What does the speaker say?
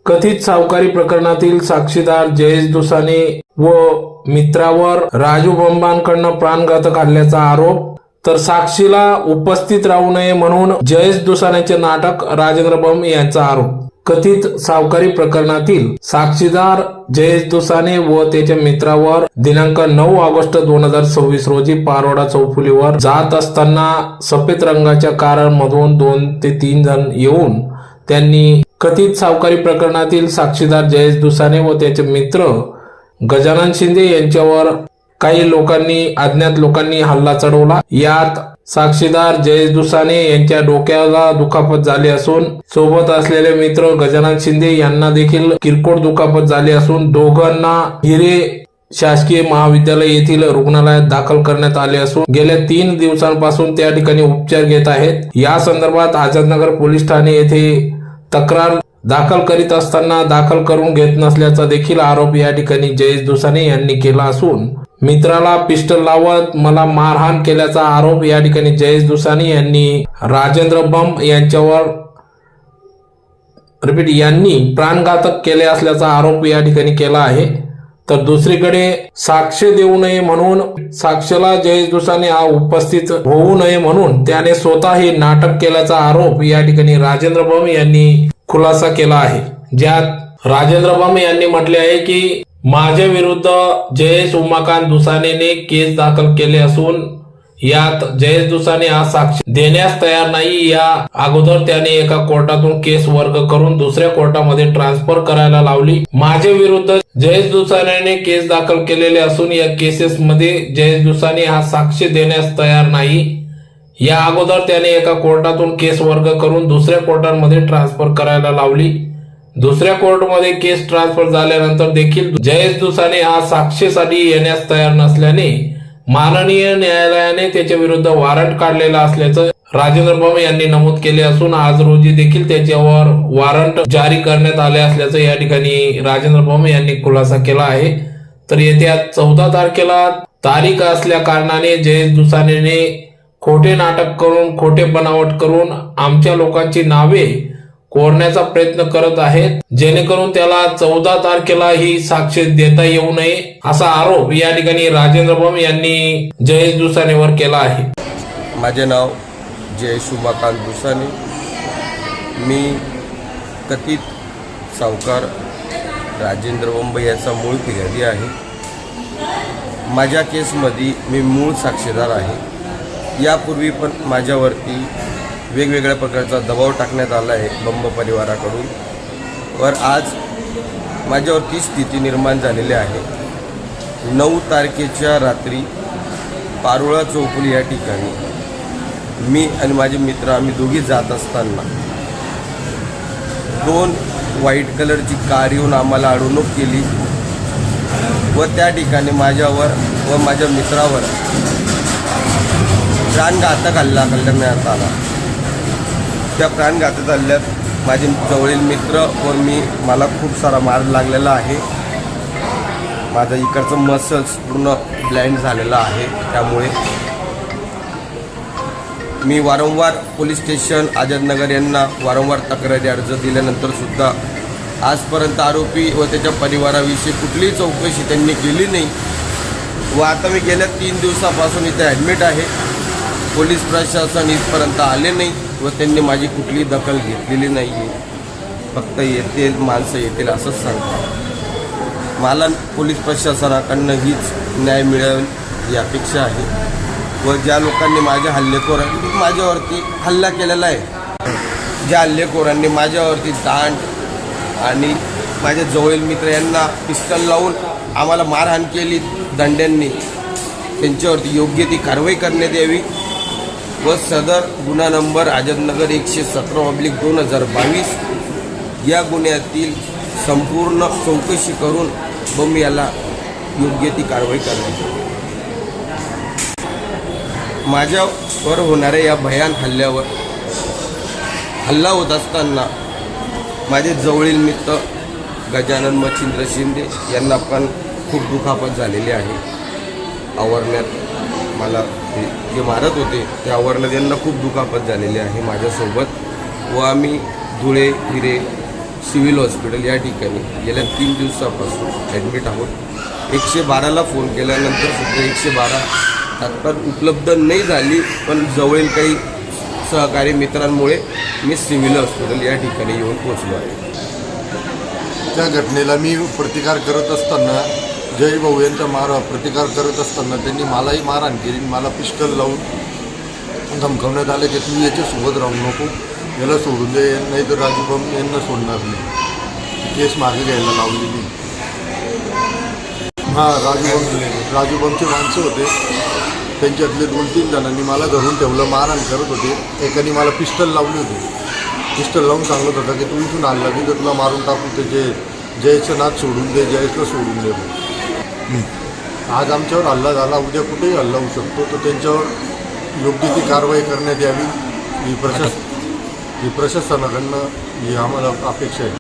कथित सावकारी प्रकरणातील साक्षीदार जयेश दुसाने व मित्रावर राजू बंबांकडून प्राणघातक हल्ल्याचा आरोप। तर साक्षीला उपस्थित राहू नये म्हणून जयेश दुसानेचे नाटक, राजेंद्र बंब यांचा आरोप। कथित सावकारी प्रकरणातील साक्षीदार जयेश दुसाने व त्याच्या मित्रावर दिनांक 9 ऑगस्ट 2026 रोजी पारोडा चौफुलीवर जात असताना सफेद रंगाच्या कारमधून 2 ते 3 जण येऊन त्यांनी कथित सावकारी प्रकरणातील साक्षीदार जयेश दुसाने व त्याचे मित्र गजानन शिंदे यांच्यावर काही लोकांनी, अज्ञात लोकांनी हल्ला चढवला। यात साक्षीदार जयेश दुसाने यांच्या डोक्याला दुखापत झाली असून सोबत असलेले मित्र गजानन शिंदे यांना देखील किरकोळ दुखापत झाली असून दोघांना हिरे शासकीय महाविद्यालय येथील रुग्णालयात दाखल करण्यात आले असून गेल्या 3 दिवसांपासून त्या ठिकाणी उपचार घेत आहेत। या संदर्भात आझादनगर पोलीस ठाणे येथे तक्रार दाखल करीत असताना दाखल करून घेत नसल्याचा देखील आरोप या ठिकाणी जयेश दुसाने यांनी केला असून मित्राला पिस्टल लावत मला मारहाण केल्याचा आरोप या ठिकाणी जयेश दुसाने यांनी राजेंद्र बंब यांच्यावर यांनी प्राणघातक केले असल्याचा आरोप या ठिकाणी केला आहे। तर दुसरीकडे साक्ष देऊ नये म्हणून साक्षीला जयेश दुसाने उपस्थित होऊ नये म्हणून त्याने स्वतः हे नाटक केल्याचा आरोप या ठिकाणी राजेंद्र बंब यांनी खुलासा केला आहे। ज्यात राजेंद्र बंब यांनी म्हटले आहे की माझ्या विरुद्ध जयेश उमाकांत दुसानेने केस दाखल केले असून यात जयेश दुसाने साक्ष देण्यास तयार नाही। या अगोदर त्याने एका कोर्टातून केस वर्ग करून दुसऱ्या कोर्टामध्ये ट्रान्सफर करायला लावली। माझ्या विरुद्ध जयेश दुसाने केस दाखल केलेले असून या केसेस मध्ये जयेश दुसाने साक्ष देण्यास तयार नाही। या अगोदर त्याने एका कोर्टातून केस वर्ग करून दुसऱ्या कोर्टामध्ये ट्रान्सफर करायला लावली। दुसऱ्या कोर्टमध्ये केस ट्रान्सफर झाल्यानंतर देखील जयेश दुसाने साक्षीसाठी येण्यास तयार नसल्याने माननीय न्यायालयाने त्याच्या विरुद्ध वॉरंट काढलेला असल्याचं राजेंद्र बंब यांनी नमूद केले असून आज रोजी देखील त्याच्यावर वॉरंट जारी करण्यात आले असल्याचं या ठिकाणी राजेंद्र बंब यांनी खुलासा केला आहे। तर येत्या 14 तारखेला तारीख असल्या कारणाने जयेश दुसानेने खोटे नाटक करून, खोटे बनावट करून आमच्या लोकांची नावे कोरण्याचा प्रयत्न करत आहेत, जेणेकरून त्याला 14 तारखेला ही साक्ष देता येऊ नये असा आरोप या ठिकाणी राजेंद्र बंब यांनी जयेश दुसानेवर केला आहे। माझे नाव जयेश उमाकांत दुसाने, मी कथित सावकार राजेंद्र बंब याचा मूळ फिर्यादी आहे। माझ्या केसमध्ये मी मूळ साक्षीदार आहे। यापूर्वी पण माझ्यावरती वेगवेगळ्या प्रकारचा दबाव टाकण्यात आला आहे बंब परिवाराकडून, वर आज माझ्यावरती स्थिती निर्माण झालेली आहे। 9 तारखेच्या रात्री पारोळा चौफुली या ठिकाणी मी आणि माझे मित्र आम्ही दोघी जात असताना 2 व्हाईट कलरची कार येऊन आम्हाला अडवणूक केली व त्या ठिकाणी माझ्यावर व माझ्या मित्रावर प्राणघातक हल्ला करण्यात आला। त्या प्राणघातक हल्ल्यात माझे जवळील मित्र व मला खूप सारा मार लागलेला आहे। माझा इकडचं मसल्स पूर्ण ब्लाइंड झालेला आहे। त्यामुळे मी वारंवार पोलीस स्टेशन आझादनगर यांना वारंवार तक्रारी अर्ज दिल्यानंतर सुद्धा आजपर्यंत आरोपी व त्याच्या परिवाराविषयी कुठलीही चौकशी त्यांनी केली नाही व आता मी गेल्या 3 दिवसापासून इथे ॲडमिट आहे। पोलीस प्रशासन इथपर्यंत आले नाही व त्यांनी माझी कुठलीही दखल घेतलेली नाही आहे। फक्त येतील माणसं येतील असंच सांगतात। मला पोलीस प्रशासनाकडनं हीच न्याय मिळेल ही अपेक्षा आहे व ज्या लोकांनी माझ्यावरती हल्ला केलेला आहे, ज्या हल्लेखोरांनी माझ्यावरती दांड आणि माझ्या जवळील मित्र यांना पिस्टल लावून आम्हाला मारहाण केली दंड्यांनी, त्यांच्यावरती योग्य ती कारवाई करण्यात यावी व सदर गुन्हा नंबर आझादनगर 117/2022 या गुन्ह्यातील संपूर्ण चौकशी करून बंब याला योग्य ती कारवाई करण्यात यावी। माझ्यावर होणाऱ्या या भयान हल्ला होत असताना माझे जवळील मित्र गजानन मच्छिंद्र शिंदे यांना पण खूप दुखापत झालेली आहे। आवरण्यात मला जे मारत होते ते आवरण्यात यांना खूप दुखापत झालेली आहे माझ्यासोबत व आम्ही धुळे, हिरे सिव्हिल हॉस्पिटल या ठिकाणी गेल्या 3 दिवसापासून ॲडमिट आहोत. 112ला फोन केल्यानंतर सुद्धा 112 तात्काळ उपलब्ध नाही झाली, पण जवळील काही सहकारी मित्रांमुळे मी सिव्हिल हॉस्पिटल या ठिकाणी येऊन पोहोचलो आहे. त्या घटनेला मी प्रतिकार करत असताना, जय भाऊ यांचा प्रतिकार करत असताना त्यांनी मलाही मारहाण केली. मला पिस्टल लावून धमकावण्यात आलं की तू याच्यासोबत राहू नको, याला सोडून दे, नाही तर राजूभाऊ यांना सोडणार नाही. केस मागे घ्यायला लावलेली. हां, राजूभाऊंचे माणसं होते, त्यांच्यातले 2-3 जणांनी मला धरून ठेवलं, मारहाण करत होते. एकाने मला पिस्टल लावली होती. पिस्टल लावून सांगत होता की तू इथून आणला की तर तुला मारून टाकू, त्याचे जयचं नाच सोडून दे, जयसला सोडून दे. आज आमच्यावर हल्ला झाला, उद्या कुठेही हल्ला होऊ शकतो, तर त्यांच्यावर योग्य ती कारवाई करण्यात यावी ही प्रशासनाकडनं ही आम्हाला अपेक्षा आहे.